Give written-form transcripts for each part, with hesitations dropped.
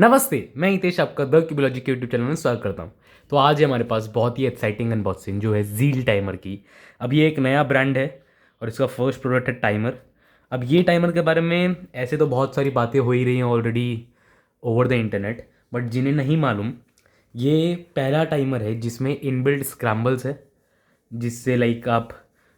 नमस्ते, मैं हितेश आपका द क्यूबोलॉजी के यूट्यूब चैनल में स्वागत करता हूँ। तो आज है हमारे पास बहुत ही एक्साइटिंग अनबॉक्सिंग जो है ज़ील टाइमर की। अब ये एक नया ब्रांड है और इसका फर्स्ट प्रोडक्ट है टाइमर। अब ये टाइमर के बारे में ऐसे तो बहुत सारी बातें हो ही रही हैं already over the internet, but जिन्हें नहीं मालूम, ये पहला टाइमर है जिसमें इनबिल्ट स्क्रैम्बल्स है, जिससे लाइक आप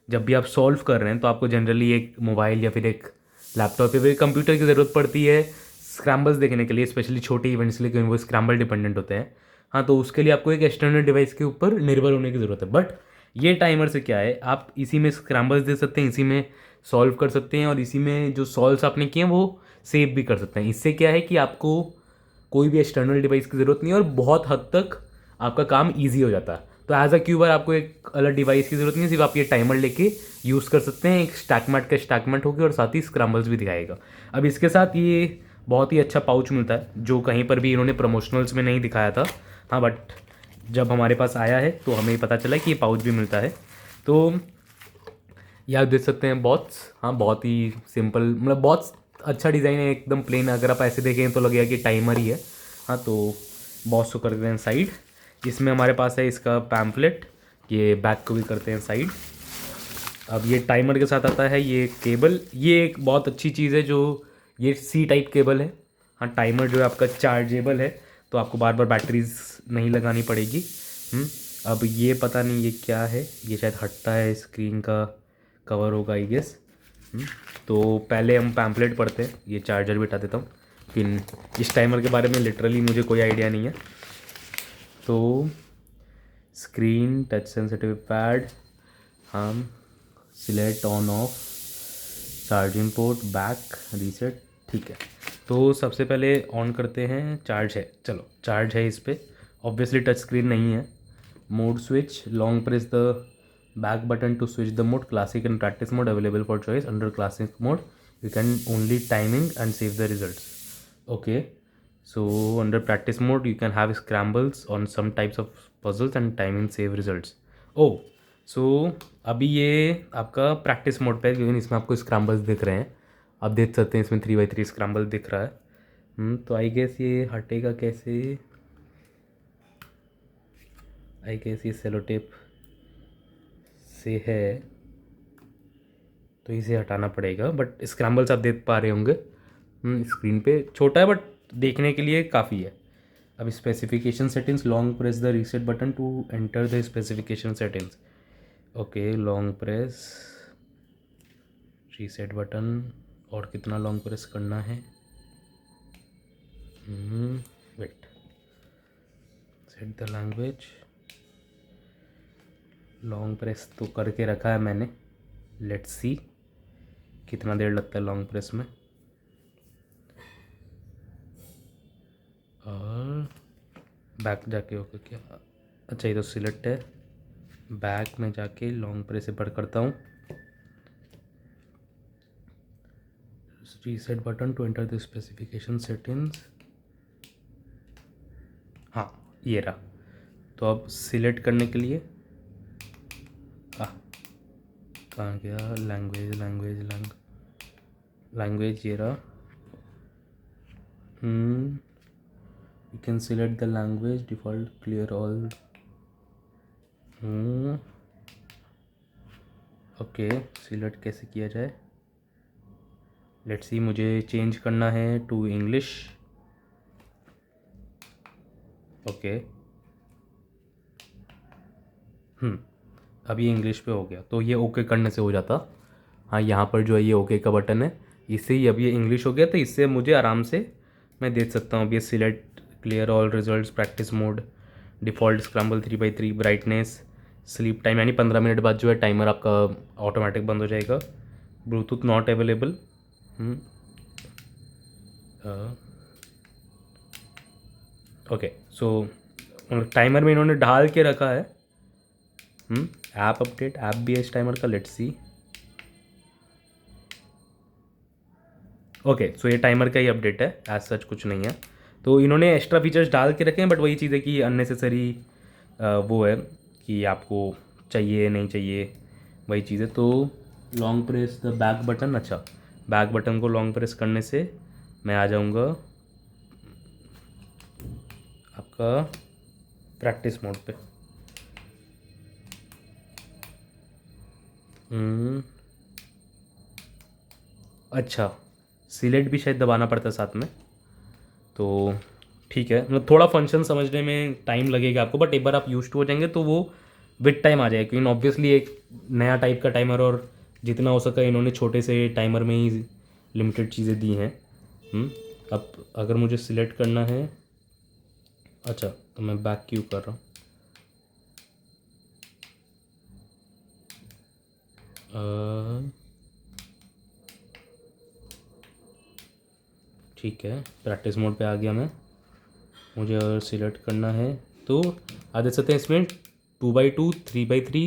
जब भी आप सॉल्व कर रहे हैं तो आपको जनरली एक मोबाइल या फिर एक लैपटॉप या फिर कंप्यूटर की ज़रूरत पड़ती है स्क्रैम्बल्स देखने के लिए, स्पेशली छोटे इवेंट्स के लिए, क्योंकि वो स्क्रैम्बल डिपेंडेंट होते हैं। हाँ, तो उसके लिए आपको एक एक्सटर्नल डिवाइस के ऊपर निर्भर होने की ज़रूरत है। बट ये टाइमर से क्या है, आप इसी में स्क्रैम्बल्स दे सकते हैं, इसी में सॉल्व कर सकते हैं और इसी में जो सॉल्व्स आपने किए हैं वो सेव भी कर सकते हैं। इससे क्या है कि आपको कोई भी एक्सटर्नल डिवाइस की ज़रूरत नहीं है और बहुत हद तक आपका काम ईजी हो जाता है। तो एज अ क्यूबर आपको एक अलग डिवाइस की ज़रूरत नहीं है, सिर्फ आप ये टाइमर लेके यूज़ कर सकते हैं। एक स्टैकमैट का स्टैकमैट होगी और साथ ही स्क्रैम्बल्स भी दिखाएगा। अब इसके साथ ये बहुत ही अच्छा पाउच मिलता है जो कहीं पर भी इन्होंने प्रमोशनल्स में नहीं दिखाया था। हाँ, बट जब हमारे पास आया है तो हमें पता चला कि ये पाउच भी मिलता है। तो ये आप देख सकते हैं बॉट्स। हाँ, बहुत ही सिंपल, मतलब बहुत अच्छा डिज़ाइन है, एकदम प्लेन। अगर आप ऐसे देखें तो लगेगा कि टाइमर ही है। हाँ, तो बॉस को कर देते हैं साइड। इसमें हमारे पास है इसका पैम्फलेट, ये बैक को भी करते हैं साइड। अब ये टाइमर के साथ आता है ये केबल। ये एक बहुत अच्छी चीज़ है, जो ये सी टाइप केबल है। हाँ, टाइमर जो है आपका चार्जेबल है, तो आपको बार बार बैटरीज नहीं लगानी पड़ेगी। अब ये पता नहीं ये क्या है, ये शायद हटता है, स्क्रीन का कवर होगा आई गेस। तो पहले हम पैम्पलेट पढ़ते हैं, ये चार्जर भी हटा देता हूँ। लेकिन इस टाइमर के बारे में लिटरली मुझे कोई आइडिया नहीं है। तो स्क्रीन, टच सेंसिटिव पैड, हम select on off, charging port, back, reset. ठीक है, तो सबसे पहले ऑन करते हैं। चार्ज है, चलो चार्ज है इस पर। ऑब्वियसली टच स्क्रीन नहीं है। Mode switch, long press the back button to switch the mode, classic and practice mode available for choice. Under classic mode you can only timing and save the results. Okay, so under practice mode you can have scrambles on some types of puzzles and time and save results. oh so अभी ये आपका practice mode पे है, क्योंकि इसमें आपको स्क्रैम्बल्स दिख रहे हैं। आप देख सकते हैं इसमें 3x3 स्क्रैम्बल दिख रहा है। तो आई गेस ये हटेगा कैसे? आई गेस ये सेलो टेप से है, तो इसे हटाना पड़ेगा। बट स्क्रैम्बल्स आप देख पा रहे होंगे स्क्रीन पे। छोटा है बट देखने के लिए काफ़ी है। अब specification settings, long press the reset button to enter the specification settings. Okay, long press reset button. और कितना लॉन्ग प्रेस करना है? Wait, set the language. Long press तो करके रखा है मैंने, लेट्स सी कितना देर लगता है लॉन्ग प्रेस में। और बैक जाके ओके क्या, अच्छा ये तो सिलेक्ट है। बैक में जाके लॉन्ग प्रेस से पर करता हूँ। Reset button to enter the specification settings. हाँ, ये रहा। तो अब सिलेक्ट करने के लिए कहाँ गया? लैंग्वेज, लैंग्वेज ये रहा। You can select the language, default, clear all. Okay, select कैसे किया जाए? लेट्स सी, मुझे चेंज करना है टू इंग्लिश। ओके, अब ये इंग्लिश पे हो गया, तो ये ओके करने से हो जाता। हाँ, यहाँ पर जो है ये ओके का बटन है, इससे ही अब ये इंग्लिश हो गया। तो इससे मुझे आराम से मैं देख सकता हूँ। अब ये select, clear all results, practice mode, default scramble 3x3, brightness, sleep time, यानी 15 मिनट बाद जो है टाइमर आपका ऑटोमेटिक बंद हो जाएगा। Bluetooth not available. Okay, so timer में इन्होंने ढाल के रखा है। ऐप अपडेट, ऐप भी है इस टाइमर का, लेट्स सी। ओके, सो ये टाइमर का ही अपडेट है, एज सच कुछ नहीं है। तो इन्होंने एक्स्ट्रा फीचर्स डाल के रखे हैं, बट वही चीज़ है कि अननेसेसरी वो है कि आपको चाहिए नहीं चाहिए, वही चीज़ है। तो long press the back button. अच्छा, बैक बटन को लॉन्ग प्रेस करने से मैं आ जाऊँगा आपका प्रैक्टिस मोड पे। अच्छा, सिलेक्ट भी शायद दबाना पड़ता है साथ में, तो ठीक है। मतलब थोड़ा फंक्शन समझने में टाइम लगेगा आपको, बट एक बार आप यूज टू हो जाएंगे तो वो विद टाइम आ जाएगा, क्योंकि ऑब्वियसली एक नया टाइप का टाइमर, और जितना हो सका इन्होंने छोटे से टाइमर में ही लिमिटेड चीज़ें दी हैं। अब अगर मुझे सिलेक्ट करना है, अच्छा तो मैं बैक क्यू कर रहा हूँ। ठीक है, प्रैक्टिस मोड पे आ गया मैं। मुझे अगर सिलेक्ट करना है तो आप देख सकते हैं इसमें 2x2, 3x3,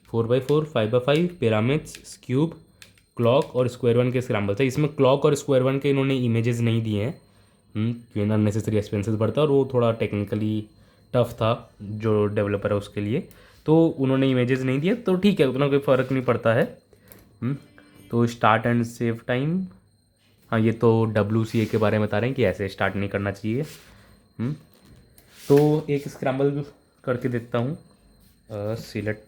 4x4, 5x5 pyramids, cube, clock और स्क्वायर वन के स्क्रैम्बल्स है। इसमें क्लॉक और स्क्वायर वन के इन्होंने इमेजेस नहीं दिए हैं, क्योंकि अननेसेसरी एक्सपेंसेस बढ़ता है और वो थोड़ा टेक्निकली टफ था जो डेवलपर है उसके लिए, तो उन्होंने इमेजेस नहीं दिए, तो ठीक है, उतना कोई फ़र्क नहीं पड़ता है। तो स्टार्ट एंड सेव टाइम, हाँ ये तो WCA के बारे में बता रहे हैं कि ऐसे स्टार्ट नहीं करना चाहिए। तो एक स्क्रैम्बल करके देखता हूँ। सिलेक्ट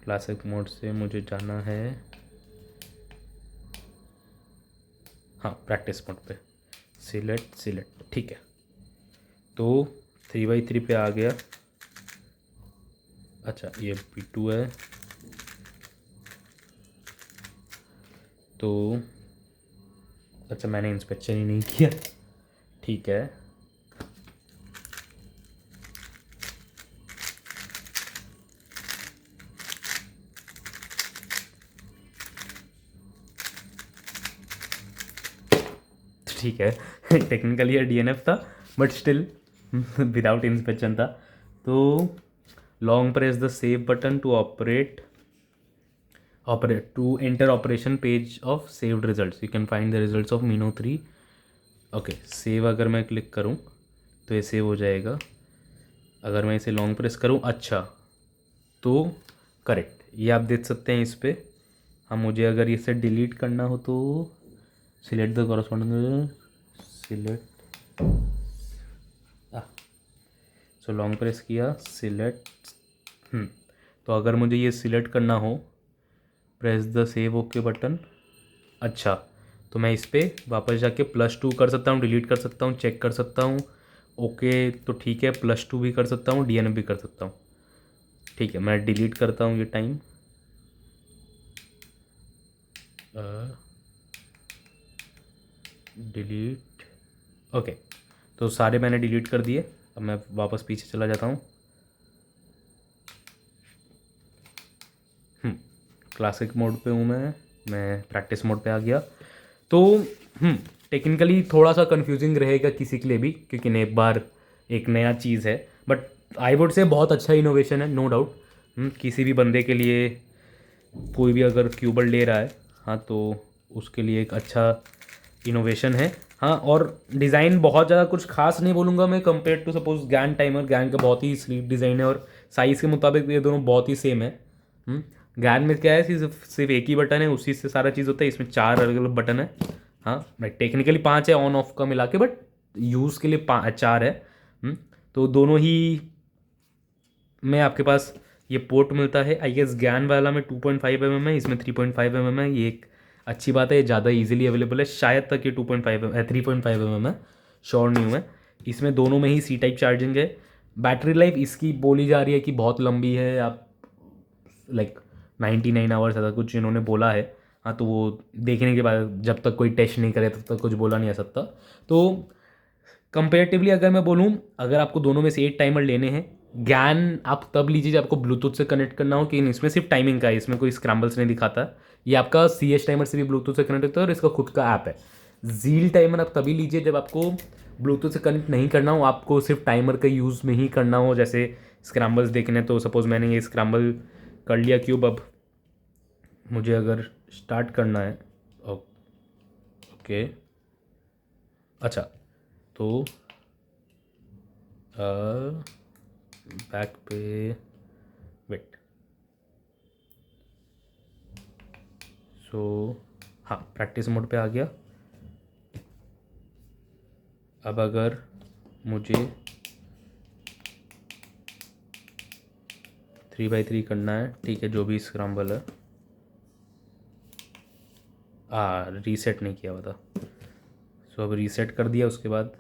क्लासिक मोड से मुझे जाना है, हाँ प्रैक्टिस मोड पे। सिलेक्ट ठीक है, तो 3x3 पे आ गया। अच्छा ये P2 है, तो अच्छा मैंने इंस्पेक्शन ही नहीं किया, ठीक है। ठीक है टेक्निकली ये DNF था, बट स्टिल विदाउट इंस्पेक्शन था। तो long press the save button to operate to enter operation page of saved results, you can find the results of Mino 3। Okay, save अगर मैं क्लिक करूँ तो ये सेव हो जाएगा। अगर मैं इसे लॉन्ग प्रेस करूँ, अच्छा तो करेक्ट, ये आप देख सकते हैं इस पर। हाँ मुझे अगर इसे डिलीट करना हो तो select the corresponding, select, so long press किया, सिलेक्ट। तो अगर मुझे ये सिलेक्ट करना हो, press the save okay button. अच्छा, तो मैं इस पर वापस जाके +2 कर सकता हूँ, डिलीट कर सकता हूँ, चेक कर सकता हूँ। ओके तो ठीक है, +2 भी कर सकता हूँ, DNF भी कर सकता हूँ। ठीक है, मैं डिलीट करता हूँ ये टाइम। डिलीट, ओके, तो सारे मैंने डिलीट कर दिए। अब मैं वापस पीछे चला जाता हूँ। क्लासिक मोड पे हूँ मैं प्रैक्टिस मोड पे आ गया। तो टेक्निकली थोड़ा सा कंफ्यूजिंग रहेगा किसी के लिए भी, क्योंकि एक बार एक नया चीज़ है, बट आई वुड से बहुत अच्छा इनोवेशन है, नो डाउट। किसी भी बंदे के लिए, कोई भी अगर क्यूबल ले रहा है, हाँ तो उसके लिए एक अच्छा इनोवेशन है। हाँ, और डिज़ाइन बहुत ज़्यादा कुछ खास नहीं बोलूँगा मैं, compare to suppose gain timer. Gain का बहुत ही स्लीक डिज़ाइन है, और साइज़ के मुताबिक ये दोनों बहुत ही सेम है। गैन में क्या है, सिर्फ एक ही बटन है, उसी से सारा चीज़ होता है। इसमें 4 अलग अलग बटन है। हाँ टेक्निकली 5 है ऑन ऑफ का मिला के, बट यूज़ के लिए 4 है। तो दोनों ही में आपके पास ये पोर्ट मिलता है। आई गेस ज्ञान वाला में 2.5 mm है, इसमें 3.5 mm है। ये एक अच्छी बात है, ये ज़्यादा इजीली अवेलेबल है। शायद तक ये 3.5 mm है, श्योर नहीं हूँ मैं। इसमें दोनों में ही C टाइप चार्जिंग है। बैटरी लाइफ इसकी बोली जा रही है कि बहुत लंबी है, आप लाइक 99 आवर्स ऐसा कुछ इन्होंने बोला है। हाँ तो वो देखने के बाद, जब तक कोई टेस्ट नहीं करे तब तक कुछ बोला नहीं आ सकता। तो कंपेरेटिवली अगर मैं बोलूँ, अगर आपको दोनों में से एक टाइमर लेने हैं, ज्ञान आप तब लीजिए जब आपको ब्लूटूथ से कनेक्ट करना हो, कि इसमें सिर्फ टाइमिंग का है, इसमें कोई स्क्रैम्बल्स नहीं दिखाता। ये आपका CS टाइमर से भी ब्लूटूथ से कनेक्ट होता है, और इसका खुद का ऐप है। जील टाइमर आप तभी लीजिए जब आपको ब्लूटूथ से कनेक्ट नहीं करना हो, आपको सिर्फ टाइमर का यूज़ में ही करना हो। जैसे स्क्रैम्बल्स देखने, तो सपोज़ मैंने ये स्क्रैम्बल कर लिया क्यूब, अब मुझे अगर स्टार्ट करना है, ओके, अच्छा तो बैक पे, वेट, सो हाँ प्रैक्टिस मोड पे आ गया। अब अगर मुझे 3x3 करना है, ठीक है, जो भी स्क्रैम्बल है, रीसेट नहीं किया हुआ था, सो अब रीसेट कर दिया। उसके बाद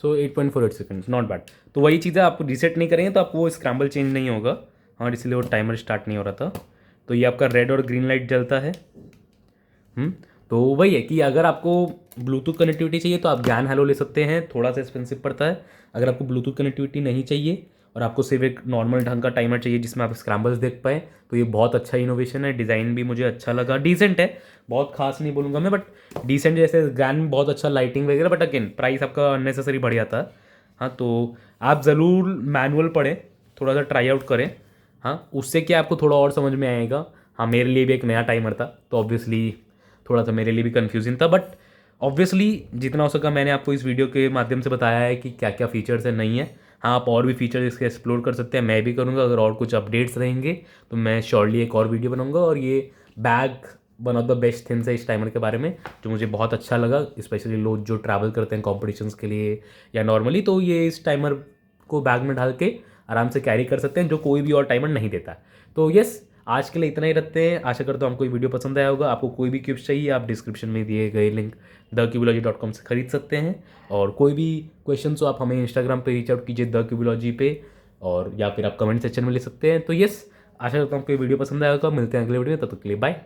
सो 8.48 सेकेंड्स, नॉट बैड। तो वही चीज़ है, आप रीसेट नहीं करेंगे तो आप वो स्क्रैम्बल चेंज नहीं होगा, और इसलिए वो टाइमर स्टार्ट नहीं हो रहा था। तो ये आपका रेड और ग्रीन लाइट जलता है। तो वही है कि अगर आपको ब्लूटूथ कनेक्टिविटी चाहिए तो आप ज्ञान हेलो ले सकते हैं, थोड़ा सा एक्सपेंसिव पड़ता है। अगर आपको ब्लूटूथ कनेक्टिविटी नहीं चाहिए और आपको सिर्फ एक नॉर्मल ढंग का टाइमर चाहिए जिसमें आप स्क्रैम्बल्स देख पाएँ, तो ये बहुत अच्छा इनोवेशन है। डिज़ाइन भी मुझे अच्छा लगा, डिसेंट है, बहुत खास नहीं बोलूँगा मैं, बट डिसेंट। जैसे ज्ञान में बहुत अच्छा लाइटिंग वगैरह, बट अगेन प्राइस आपका अननेसेसरी बढ़ जाता है। हाँ, तो आप ज़रूर मैनुअल पढ़ें, थोड़ा सा ट्राई आउट करें। हाँ, उससे क्या आपको थोड़ा और समझ में आएगा। हाँ, मेरे लिए भी एक नया टाइमर था, तो ऑब्वियसली थोड़ा सा मेरे लिए भी कन्फ्यूजिंग था, बट ऑब्वियसली जितना हो सका मैंने आपको इस वीडियो के माध्यम से बताया है कि क्या क्या फीचर्स है, नहीं है। हाँ, आप और भी फीचर्स इसके एक्सप्लोर कर सकते हैं, मैं भी करूँगा। अगर और कुछ अपडेट्स रहेंगे तो मैं श्योरली एक और वीडियो बनाऊँगा। और ये bag one of the best things है इस टाइमर के बारे में, जो मुझे बहुत अच्छा लगा। स्पेशली लोग जो ट्रैवल करते हैं कॉम्पिटिशन्स के लिए या नॉर्मली, तो ये इस टाइमर को बैग में डाल के आराम से कैरी कर सकते हैं, जो कोई भी और टाइमर नहीं देता। तो यस, आज के लिए इतना ही रखते हैं। आशा करता हूँ आपको ये वीडियो पसंद आया होगा। आपको कोई भी क्यूब्स चाहिए, आप डिस्क्रिप्शन में दिए गए लिंक thecubeology.com से खरीद सकते हैं। और कोई भी क्वेश्चन हो आप हमें इंस्टाग्राम पे रीच आउट कीजिए thecubeology पे, और या फिर आप कमेंट सेक्शन में ले सकते हैं। तो यस, आशा करता हूँ आपको ये वीडियो पसंद आया होगा। मिलते हैं अगले वीडियो में, तब तक के लिए बाय।